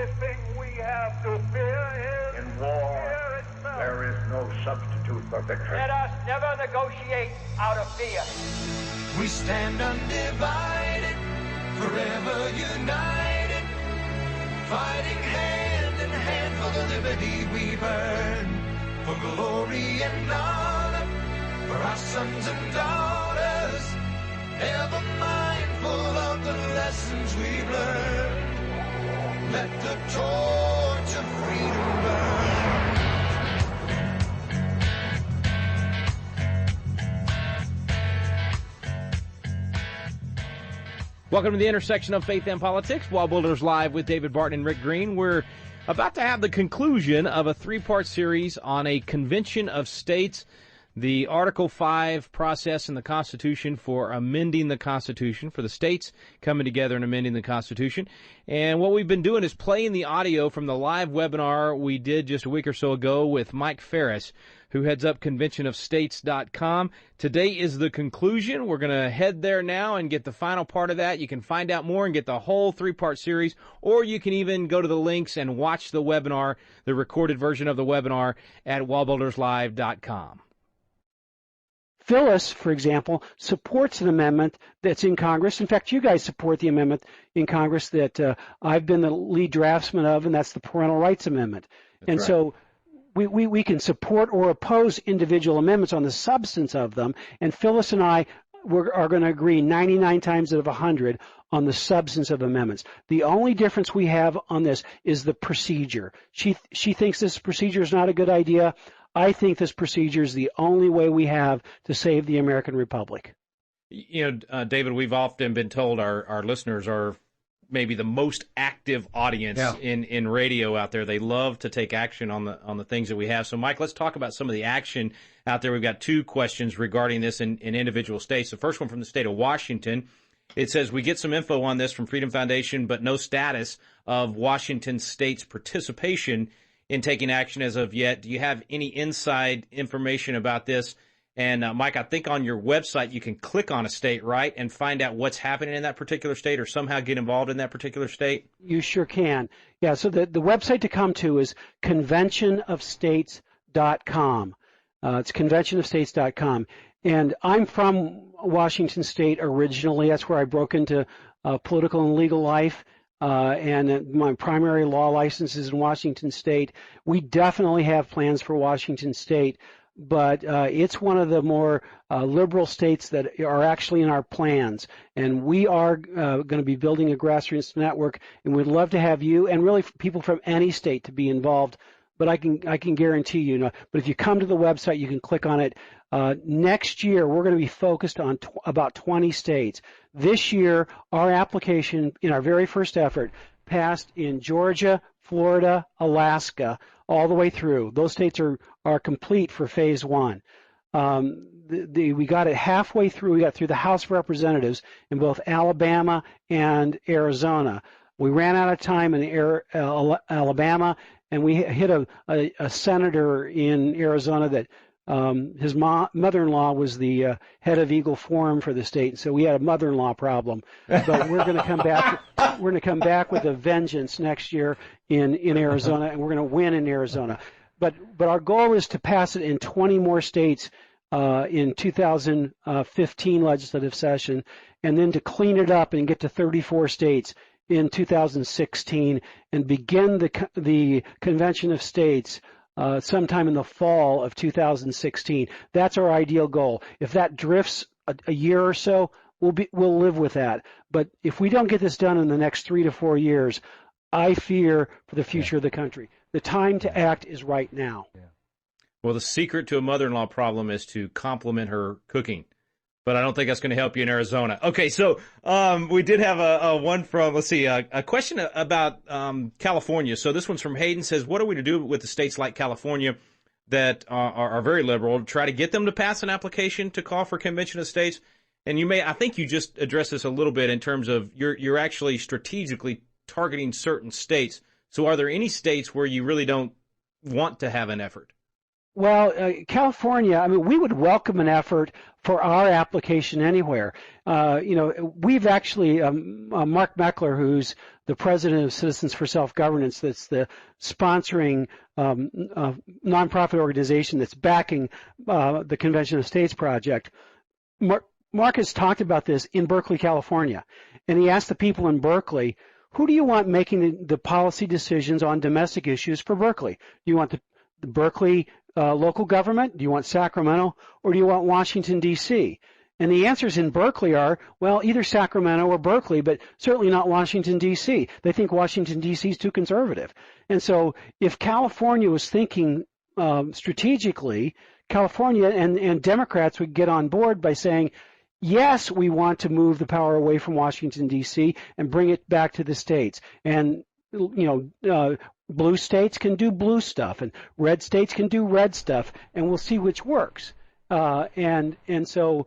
only thing we have to fear is in war, fear itself. there is no substitute for victory. Let us never negotiate out of fear. We stand undivided, forever united, fighting hand in hand for the liberty we've earned, for glory and honor, for our sons and daughters, ever mindful of the lessons we've learned. Let the torch of freedom burn. Welcome to the intersection of faith and politics. WallBuilders Live with David Barton and Rick Green. We're about to have the conclusion of a three-part series on a convention of states, the Article 5 process in the Constitution for amending the Constitution, for the states coming together and amending the Constitution. And what we've been doing is playing the audio from the live webinar we did just a week or so ago with Mike Farris, who heads up conventionofstates.com. Today is the conclusion. We're going to head there now and get the final part of that. You can find out more and get the whole three-part series, or you can even go to the links and watch the webinar, the recorded version of the webinar, at wallbuilderslive.com. Phyllis, for example, supports an amendment that's in Congress. In fact, you guys support the amendment in Congress that I've been the lead draftsman of, and that's the Parental Rights Amendment. That's right. So we can support or oppose individual amendments on the substance of them, and Phyllis and I are going to agree 99 times out of 100 on the substance of amendments. The only difference we have on this is the procedure. She thinks this procedure is not a good idea. I think this procedure is the only way we have to save the American Republic. You know, David, we've often been told our listeners are maybe the most active audience in radio out there. They love to take action on the things that we have. So, Mike, let's talk about some of the action out there. We've got two questions regarding this in individual states. The first one from the state of Washington. It says, we get some info on this from Freedom Foundation, but no status of Washington State's participation in taking action as of yet. Do you have any inside information about this? And Mike, I think on your website you can click on a state, right, and find out what's happening in that particular state or somehow get involved in that particular state? You sure can. Yeah, so the website to come to is conventionofstates.com. It's conventionofstates.com. And I'm from Washington State originally. That's where I broke into political and legal life. And my primary law license is in Washington State. We definitely have plans for Washington State, but it's one of the more liberal states that are actually in our plans. And we are going to be building a grassroots network, and we'd love to have you and really people from any state to be involved. But I can guarantee you, but if you come to the website, you can click on it. Next year, we're going to be focused on about 20 states. This year, our application in our very first effort passed in Georgia, Florida, Alaska, all the way through. Those states are complete for phase one. We got it halfway through. We got through the House of Representatives in both Alabama and Arizona. We ran out of time in Alabama, and we hit a senator in Arizona that his mother-in-law was the head of Eagle Forum for the state, so we had a mother-in-law problem. But we're going to come back. We're going to come back with a vengeance next year in Arizona, and we're going to win in Arizona. But our goal is to pass it in 20 more states in 2015 legislative session, and then to clean it up and get to 34 states in 2016 and begin the Convention of States sometime in the fall of 2016. That's our ideal goal. If that drifts a year or so, we'll live with that. But if we don't get this done in the next 3 to 4 years, I fear for the future of the country. The time to act is right now. Yeah. Well, the secret to a mother-in-law problem is to compliment her cooking. But I don't think that's going to help you in Arizona. Okay, so we did have a one from, let's see, a question about California. So this one's from Hayden, says, what are we to do with the states like California that are very liberal, try to get them to pass an application to call for convention of states? And I think you just addressed this a little bit in terms of you're actually strategically targeting certain states. So are there any states where you really don't want to have an effort? Well, California, I mean, we would welcome an effort for our application anywhere. We've actually, Mark Meckler, who's the president of Citizens for Self-Governance, that's the sponsoring nonprofit organization that's backing the Convention of States project. Mark has talked about this in Berkeley, California, and he asked the people in Berkeley, who do you want making the policy decisions on domestic issues for Berkeley? Do you want the Berkeley local government? Do you want Sacramento? Or do you want Washington, D.C.? And the answers in Berkeley are, well, either Sacramento or Berkeley, but certainly not Washington, D.C. They think Washington, D.C. is too conservative. And so if California was thinking strategically, California and Democrats would get on board by saying, yes, we want to move the power away from Washington, D.C. and bring it back to the states. And, blue states can do blue stuff, and red states can do red stuff, and we'll see which works. And so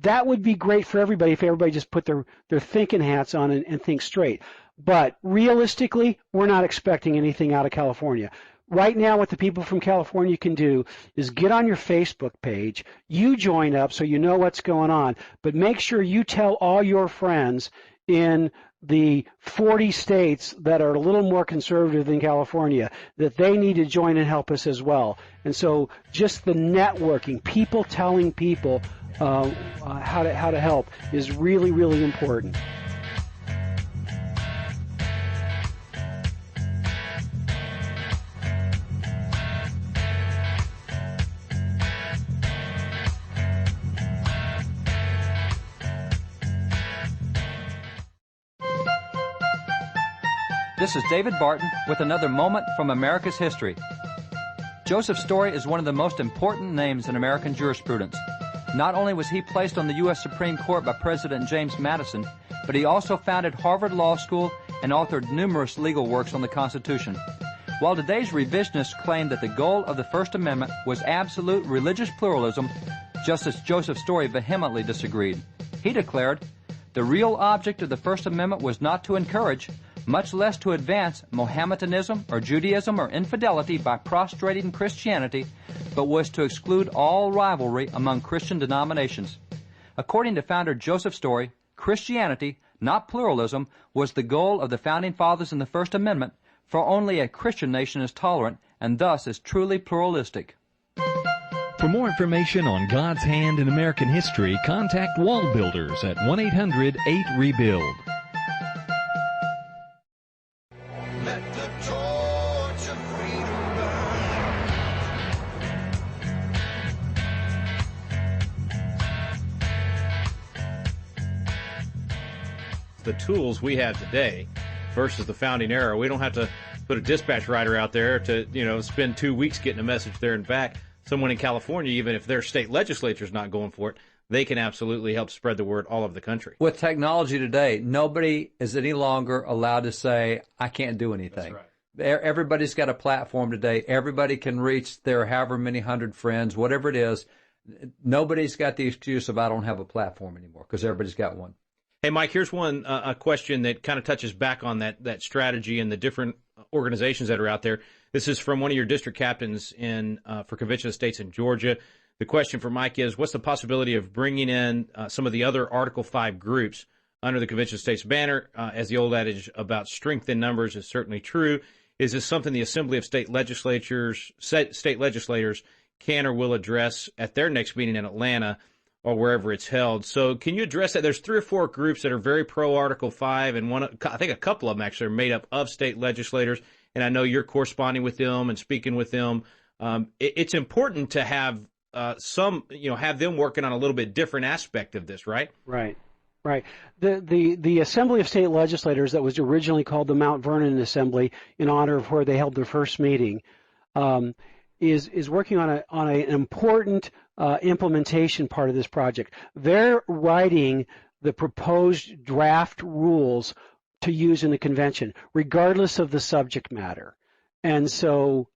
that would be great for everybody if everybody just put their thinking hats on and think straight. But realistically, we're not expecting anything out of California. Right now, what the people from California can do is get on your Facebook page, you join up so you know what's going on, but make sure you tell all your friends in the 40 states that are a little more conservative than California that they need to join and help us as well. And so just the networking, people telling people how to help is really, really important. This is David Barton with another moment from America's history. Joseph Story is one of the most important names in American jurisprudence. Not only was he placed on the U.S. Supreme Court by President James Madison, but he also founded Harvard Law School and authored numerous legal works on the Constitution. While today's revisionists claim that the goal of the First Amendment was absolute religious pluralism, Justice Joseph Story vehemently disagreed. He declared, "The real object of the First Amendment was not to encourage, much less to advance Mohammedanism or Judaism or infidelity by prostrating Christianity, but was to exclude all rivalry among Christian denominations." According to founder Joseph Story, Christianity, not pluralism, was the goal of the Founding Fathers in the First Amendment, for only a Christian nation is tolerant and thus is truly pluralistic. For more information on God's hand in American history, contact WallBuilders at 1-800-8-REBUILD. Let the torch of freedom burn. The tools we have today versus the founding era, we don't have to put a dispatch rider out there to, spend 2 weeks getting a message there and back. Someone in California, even if their state legislature is not going for it, they can absolutely help spread the word all over the country. With technology today, nobody is any longer allowed to say, I can't do anything. That's right. Everybody's got a platform today. Everybody can reach their however many hundred friends, whatever it is. Nobody's got the excuse of I don't have a platform anymore because everybody's got one. Hey, Mike, here's one a question that kind of touches back on that strategy and the different organizations that are out there. This is from one of your district captains for Convention of States in Georgia. The question for Mike is, what's the possibility of bringing in some of the other Article 5 groups under the Convention of States banner? As the old adage about strength in numbers is certainly true. Is this something the Assembly of State Legislators can or will address at their next meeting in Atlanta or wherever it's held? So can you address that? There's 3 or 4 groups that are very pro Article 5, and I think a couple of them actually are made up of state legislators, and I know you're corresponding with them and speaking with them. It's important to have have them working on a little bit different aspect of this, right? Right. The Assembly of State Legislators, that was originally called the Mount Vernon Assembly in honor of where they held their first meeting, is working on an important implementation part of this project. They're writing the proposed draft rules to use in the convention, regardless of the subject matter. And so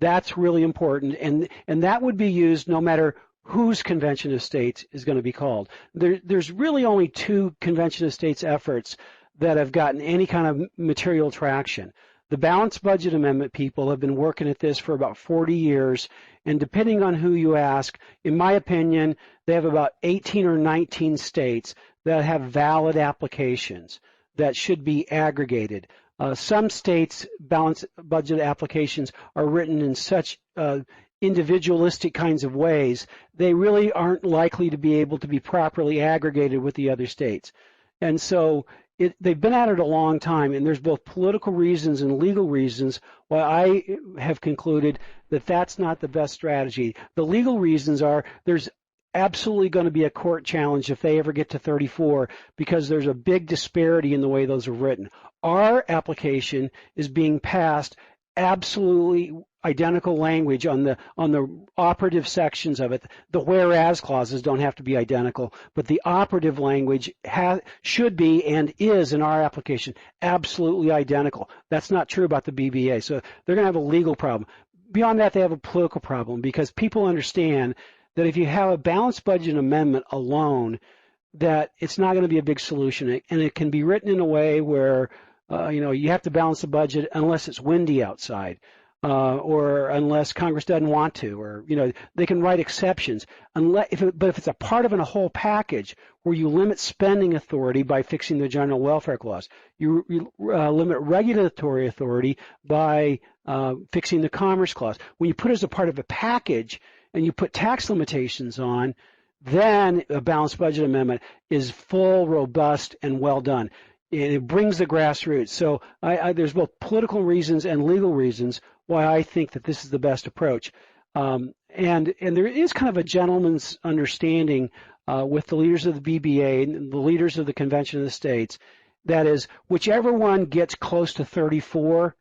that's really important, and that would be used no matter whose Convention of States is going to be called. There's really only 2 Convention of States efforts that have gotten any kind of material traction. The balanced budget amendment people have been working at this for about 40 years, and depending on who you ask, in my opinion, they have about 18 or 19 states that have valid applications that should be aggregated. Some states' balanced budget applications are written in such individualistic kinds of ways, they really aren't likely to be able to be properly aggregated with the other states. And so they've been at it a long time, and there's both political reasons and legal reasons why I have concluded that that's not the best strategy. The legal reasons are there's absolutely going to be a court challenge if they ever get to 34 because there's a big disparity in the way those are written. Our application is being passed absolutely identical language on the operative sections of it. The whereas clauses don't have to be identical, but the operative language should be and is in our application absolutely identical. That's not true about the BBA, so they're going to have a legal problem. Beyond that, they have a political problem because people understand that if you have a balanced budget amendment alone, that it's not going to be a big solution, and it can be written in a way where you have to balance the budget unless it's windy outside. Or unless Congress doesn't want to, or they can write exceptions. But if it's a part of a whole package where you limit spending authority by fixing the general welfare clause, you limit regulatory authority by fixing the commerce clause. When you put it as a part of a package and you put tax limitations on, then a balanced budget amendment is full, robust, and well done. And it brings the grassroots. So there's both political reasons and legal reasons why I think that this is the best approach. And there is kind of a gentleman's understanding with the leaders of the BBA and the leaders of the Convention of the States. That is, whichever one gets close to 34,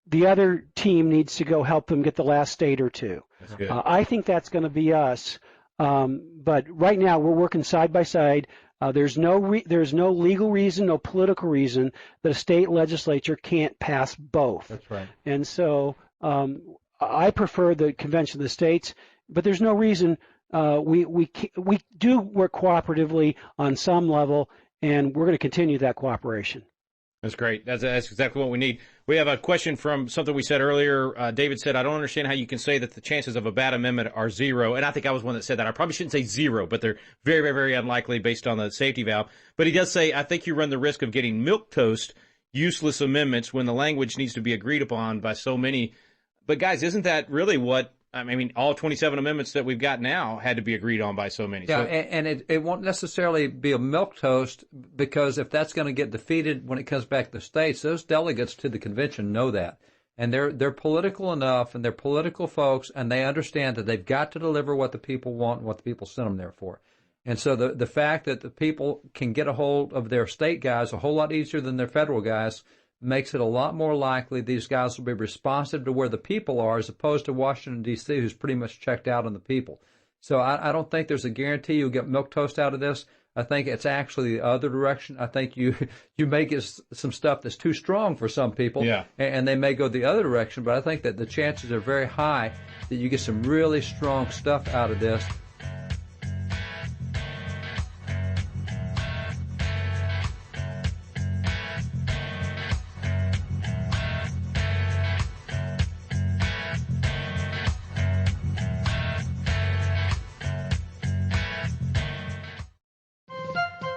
the other team needs to go help them get the last state or two. That's good. I think that's going to be us. But right now we're working side by side. There's no legal reason, no political reason that a state legislature can't pass both. That's right. And so I prefer the Convention of the States, but there's no reason we do work cooperatively on some level, and we're going to continue that cooperation. That's great. That's exactly what we need. We have a question from something we said earlier. David said, I don't understand how you can say that the chances of a bad amendment are zero. And I think I was one that said that. I probably shouldn't say zero, but they're very, very, very unlikely based on the safety valve. But he does say, I think you run the risk of getting milquetoast useless amendments when the language needs to be agreed upon by so many. But, guys, isn't that really what I mean, all 27 amendments that we've got now had to be agreed on by so many. Yeah, so, and it won't necessarily be a milquetoast, because if that's going to get defeated when it comes back to the states, those delegates to the convention know that. And they're political enough, and they're political folks, and they understand that they've got to deliver what the people want and what the people sent them there for. And so the fact that the people can get a hold of their state guys a whole lot easier than their federal guys makes it a lot more likely these guys will be responsive to where the people are, as opposed to Washington, D.C., who's pretty much checked out on the people. So I don't think there's a guarantee you'll get milquetoast out of this. I think it's actually the other direction. I think you may get some stuff that's too strong for some people, yeah, and they may go the other direction, but I think that the chances are very high that you get some really strong stuff out of this.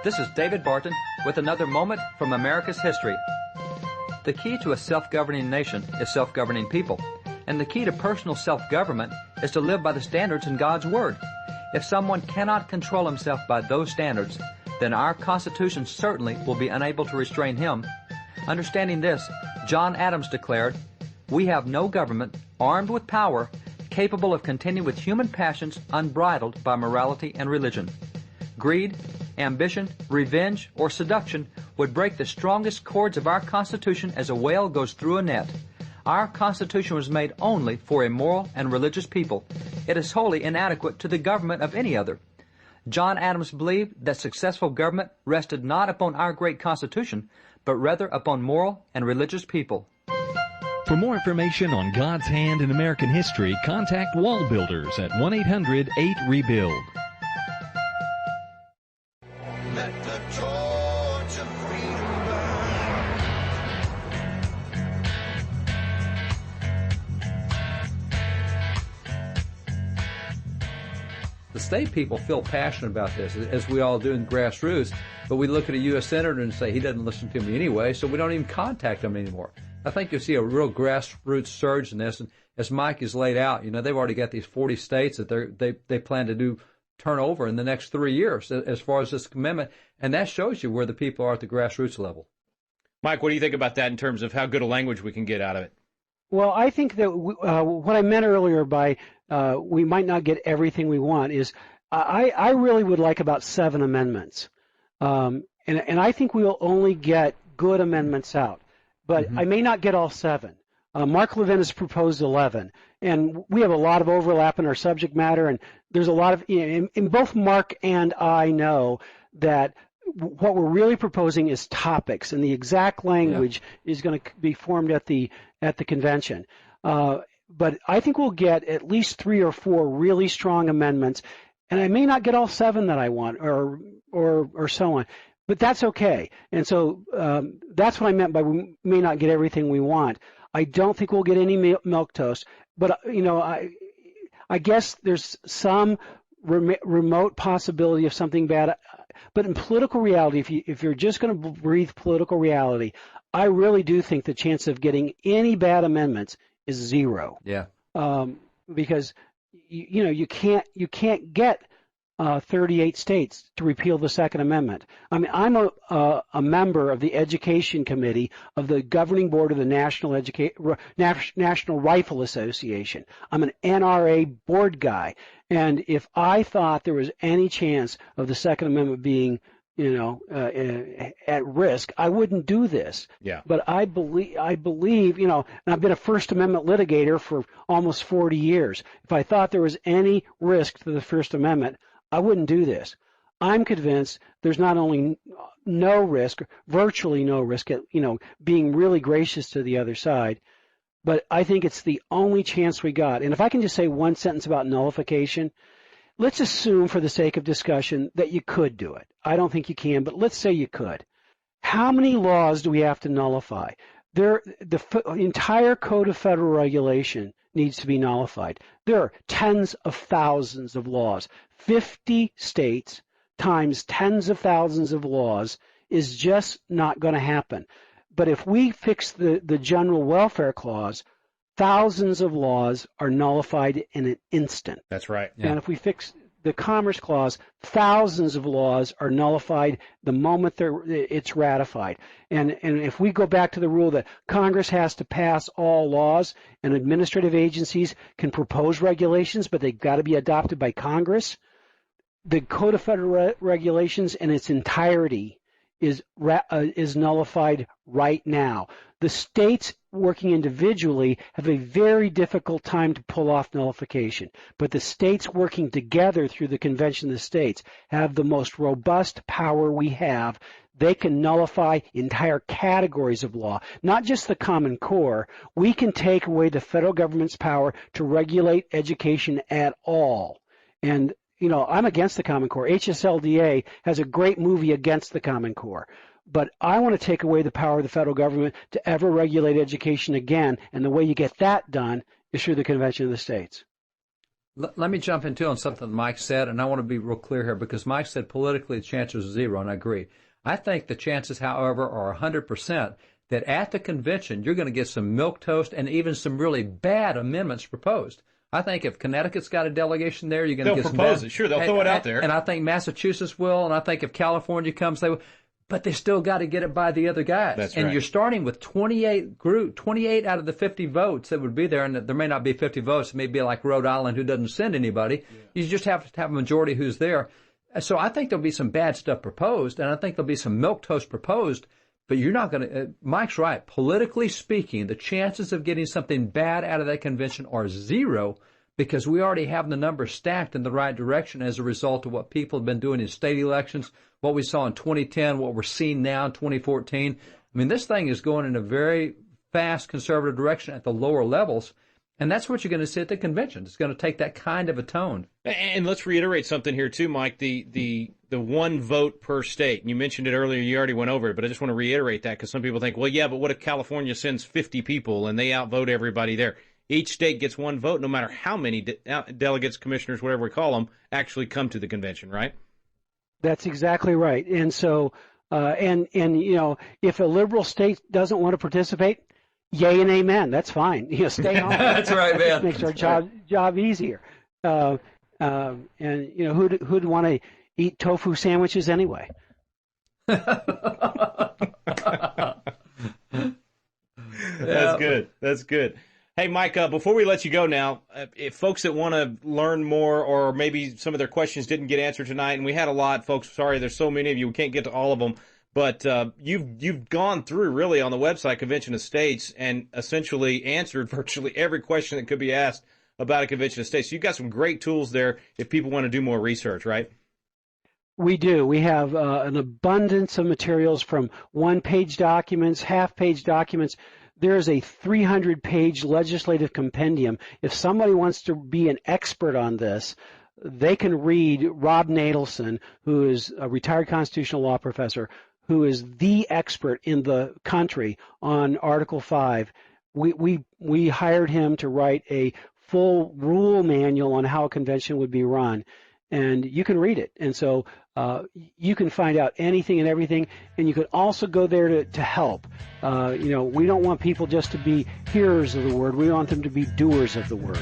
This is David Barton with another moment from America's history. The key to a self-governing nation is self-governing people, and the key to personal self-government is to live by the standards in God's Word. If someone cannot control himself by those standards, then our Constitution certainly will be unable to restrain him. Understanding this, John Adams declared, "We have no government armed with power capable of contending with human passions unbridled by morality and religion." Greed, ambition, revenge, or seduction would break the strongest cords of our Constitution as a whale goes through a net. Our Constitution was made only for a moral and religious people. It is wholly inadequate to the government of any other. John Adams believed that successful government rested not upon our great Constitution, but rather upon moral and religious people. For more information on God's hand in American history, contact WallBuilders at 1-800-8-REBUILD. Let the torch of freedom burn. state people feel passionate about this, as we all do in grassroots, but we look at a U.S. Senator and say, he doesn't listen to me anyway, so we don't even contact him anymore. I think you'll see a real grassroots surge in this, and as Mike has laid out, they've already got these 40 states that they plan to do turn over in the next 3 years as far as this amendment, and that shows you where the people are at the grassroots level. Mike, what do you think about that in terms of how good a language we can get out of it? Well, I think that what I meant earlier by we might not get everything we want is I really would like about 7 amendments. And I think we'll only get good amendments out. But I may not get all 7. Mark Levin has proposed 11. And we have a lot of overlap in our subject matter. And there's a lot of, in both Mark and I know that what we're really proposing is topics, and the exact language is going to be formed at the convention. But I think we'll get at least 3 or 4 really strong amendments, and I may not get all 7 that I want, or so on. But that's okay. And so that's what I meant by we may not get everything we want. I don't think we'll get any milquetoast. But I guess there's some remote possibility of something bad. But in political reality, if you're just going to breathe political reality, I really do think the chance of getting any bad amendments is 0. Yeah. Because you can't get 38 states to repeal the Second Amendment. I mean, I'm a member of the Education Committee of the Governing Board of the National Rifle Association. I'm an NRA board guy, and if I thought there was any chance of the Second Amendment being, at risk, I wouldn't do this. Yeah. But I believe, and I've been a First Amendment litigator for almost 40 years. If I thought there was any risk to the First Amendment, I wouldn't do this. I'm convinced there's not only no risk, virtually no risk at, being really gracious to the other side, but I think it's the only chance we got. And if I can just say one sentence about nullification, let's assume for the sake of discussion that you could do it. I don't think you can, but let's say you could. How many laws do we have to nullify? The entire Code of Federal Regulation needs to be nullified. There are tens of thousands of laws. 50 states times tens of thousands of laws is just not going to happen. But if we fix the General Welfare Clause, thousands of laws are nullified in an instant. That's right. Yeah. And if we fix the Commerce Clause, thousands of laws are nullified the moment it's ratified. And if we go back to the rule that Congress has to pass all laws and administrative agencies can propose regulations, but they've got to be adopted by Congress, the Code of Federal Regulations in its entirety is nullified right now. The states working individually have a very difficult time to pull off nullification, but the states working together through the Convention of the States have the most robust power we have. They can nullify entire categories of law, not just the Common Core. We can take away the federal government's power to regulate education at all. And I'm against the Common Core. HSLDA has a great movie against the Common Core. But I want to take away the power of the federal government to ever regulate education again. And the way you get that done is through the Convention of the States. Let me jump into on something Mike said, and I want to be real clear here, because Mike said politically the chances are 0, and I agree. I think the chances, however, are 100% that at the convention you're going to get some milquetoast and even some really bad amendments proposed. I think if Connecticut's got a delegation there, you're going to get some bad. They'll propose it. Sure, they'll throw it out there. And I think Massachusetts will, and I think if California comes, they will. But they still got to get it by the other guys. That's and right. You're starting with 28 out of the 50 votes that would be there, and there may not be 50 votes. It may be like Rhode Island, who doesn't send anybody. Yeah. You just have to have a majority who's there. So I think there'll be some bad stuff proposed, and I think there'll be some milquetoast proposed, but you're not going to Mike's right. Politically speaking, the chances of getting something bad out of that convention are 0, because we already have the numbers stacked in the right direction as a result of what people have been doing in state elections, what we saw in 2010, what we're seeing now in 2014. I mean, this thing is going in a very fast conservative direction at the lower levels, and that's what you're going to see at the convention. It's going to take that kind of a tone. And let's reiterate something here too, Mike, the one vote per state. And you mentioned it earlier, you already went over it, but I just want to reiterate that because some people think, well, yeah, but what if California sends 50 people and they outvote everybody there? each state gets one vote, no matter how many delegates, commissioners, whatever we call them, actually come to the convention, right? That's exactly right. And so, and you know, if a liberal state doesn't want to participate, yay and amen. That's fine. You know, stay home. That's right, man. Makes our job easier. And you know, who'd want to eat tofu sandwiches anyway? That's good. That's good. Hey, Mike, before we let you go now, if folks that want to learn more or maybe some of their questions didn't get answered tonight, and we had a lot, folks, sorry, there's so many of you, we can't get to all of them, but you've gone through really on the website, Convention of States, and essentially answered virtually every question that could be asked about a Convention of States. So you've got some great tools there if people want to do more research, right? We do. We have an abundance of materials from one-page documents, half-page documents. There's a 300-page legislative compendium. If somebody wants to be an expert on this, they can read Rob Nadelson, who is a retired constitutional law professor, who is the expert in the country on Article 5. We hired him to write a full rule manual on how a convention would be run, and you can read it. And so you can find out anything and everything, and you can also go there to help. You know, we don't want people just to be hearers of the word. We want them to be doers of the word.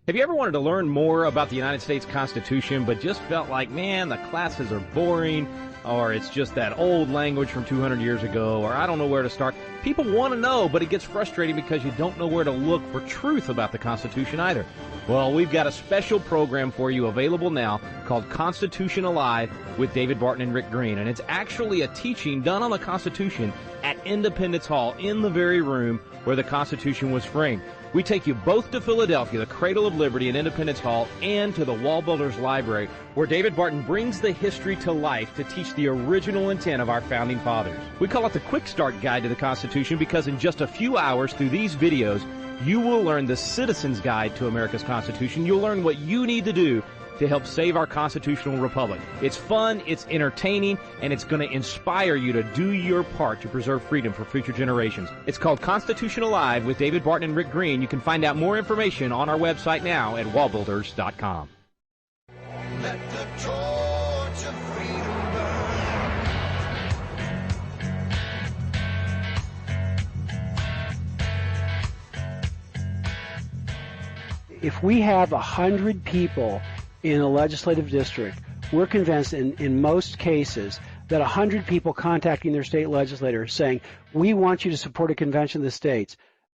Have you ever wanted to learn more about the United States Constitution but just felt like, man, the classes are boring, or it's just that old language from 200 years ago, or I don't know where to start? People want to know, but it gets frustrating because you don't know where to look for truth about the Constitution either. Well, we've got a special program for you available now called Constitution Alive with David Barton and Rick Green, and it's actually a teaching done on the Constitution at Independence Hall in the very room where the Constitution was framed. We take you both to Philadelphia, the cradle of liberty and Independence Hall, and to the WallBuilders Library, where David Barton brings the history to life to teach the original intent of our founding fathers. We call it the Quick Start Guide to the Constitution because in just a few hours through these videos, you will learn the Citizen's Guide to America's Constitution. You'll learn what you need to do to help save our constitutional republic. It's fun, it's entertaining, and it's going to inspire you to do your part to preserve freedom for future generations. It's called Constitution Alive with David Barton and Rick Green. You can find out more information on our website now at wallbuilders.com. Let the torch of freedom burn. If we have 100 people in a legislative district, we're convinced in most cases that 100 people contacting their state legislator saying, we want you to support a convention of the states,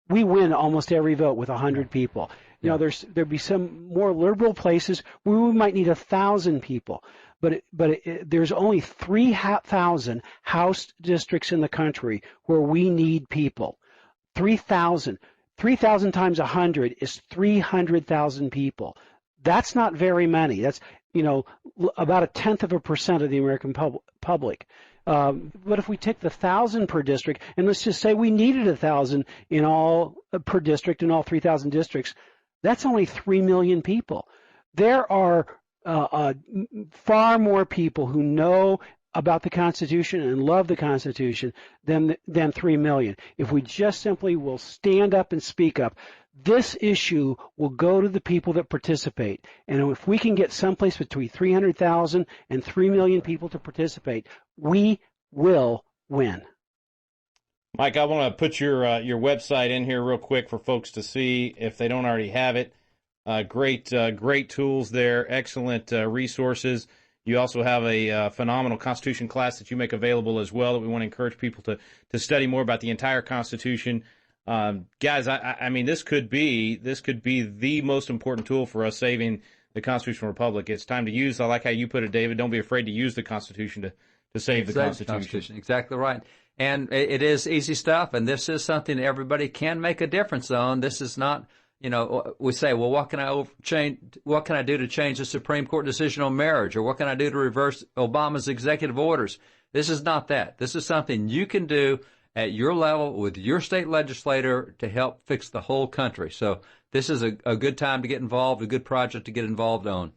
we win almost every vote with 100 people. You know, there'd be some more liberal places where we might need 1,000 people, but there's only 3,000 House districts in the country where we need people. 3,000. 3,000 times 100 is 300,000 people. That's not very many. That's, you know, about 0.1% of the American public. But if we take the 1,000 per district, and let's just say we needed 1,000 in all per district in all 3,000 districts, that's only 3 million people. There are far more people who know about the Constitution and love the Constitution than 3 million. If we just simply will stand up and speak up, this issue will go to the people that participate. And if we can get someplace between 300,000 and 3 million people to participate, we will win. Mike, I want to put your website in here real quick for folks to see if they don't already have it. Great tools there, excellent resources. You also have a phenomenal Constitution class that you make available as well that we want to encourage people to study more about the entire Constitution. Guys, I mean, this could be the most important tool for us saving the Constitutional Republic. It's time to use, I like how you put it, David, don't be afraid to use the Constitution to save the Constitution. Exactly right. And it is easy stuff, and this is something everybody can make a difference on. This is not, you know, we say, well, what can I do to change the Supreme Court decision on marriage, or what can I do to reverse Obama's executive orders? This is not that. This is something you can do at your level with your state legislator to help fix the whole country. So this is a good time to get involved, a good project to get involved on.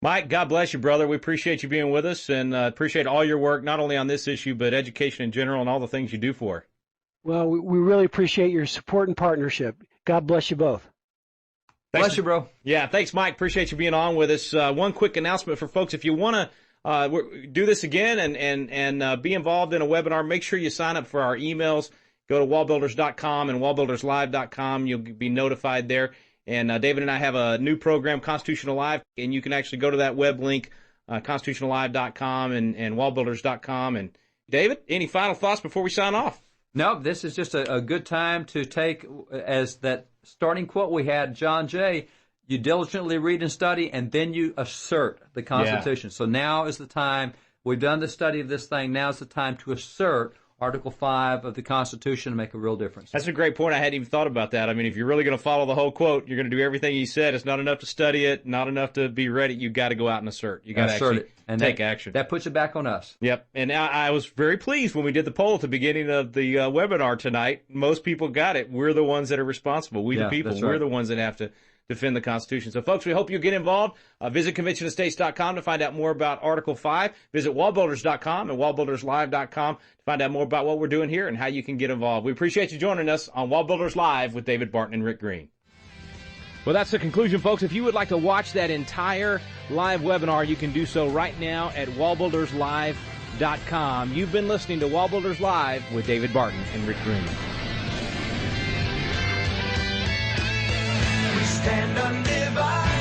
Mike, God bless you, brother. We appreciate you being with us and appreciate all your work, not only on this issue, but education in general and all the things you do for her. Well, we really appreciate your support and partnership. God bless you both. Thanks. Bless you, bro. Yeah, thanks, Mike. Appreciate you being on with us. One quick announcement for folks. If you want to do this again and be involved in a webinar, make sure you sign up for our emails. Go to wallbuilders.com and wallbuilderslive.com. You'll be notified there. And David and I have a new program, Constitutional Live, and you can actually go to that web link, constitutionallive.com and wallbuilders.com. And David, any final thoughts before we sign off? No, this is just a good time to take as that starting quote we had, John Jay, you diligently read and study, and then you assert the Constitution. Yeah. So now is the time. We've done the study of this thing. Now is the time to assert Article 5 of the Constitution and make a real difference. That's a great point. I hadn't even thought about that. I mean, if you're really going to follow the whole quote, you're going to do everything he said. It's not enough to study it, not enough to be ready. You've got to go out and assert. You've got to actually take action. That puts it back on us. Yep. And I was very pleased when we did the poll at the beginning of the webinar tonight. Most people got it. We're the ones that are responsible. We the people. Right. We're the ones that have to defend the Constitution. So, folks, we hope you get involved. Visit conventionofstates.com to find out more about Article 5. Visit wallbuilders.com and wallbuilderslive.com to find out more about what we're doing here and how you can get involved. We appreciate you joining us on WallBuilders Live with David Barton and Rick Green. Well, that's the conclusion, folks. If you would like to watch that entire live webinar, you can do so right now at wallbuilderslive.com. You've been listening to WallBuilders Live with David Barton and Rick Green. Stand undivided.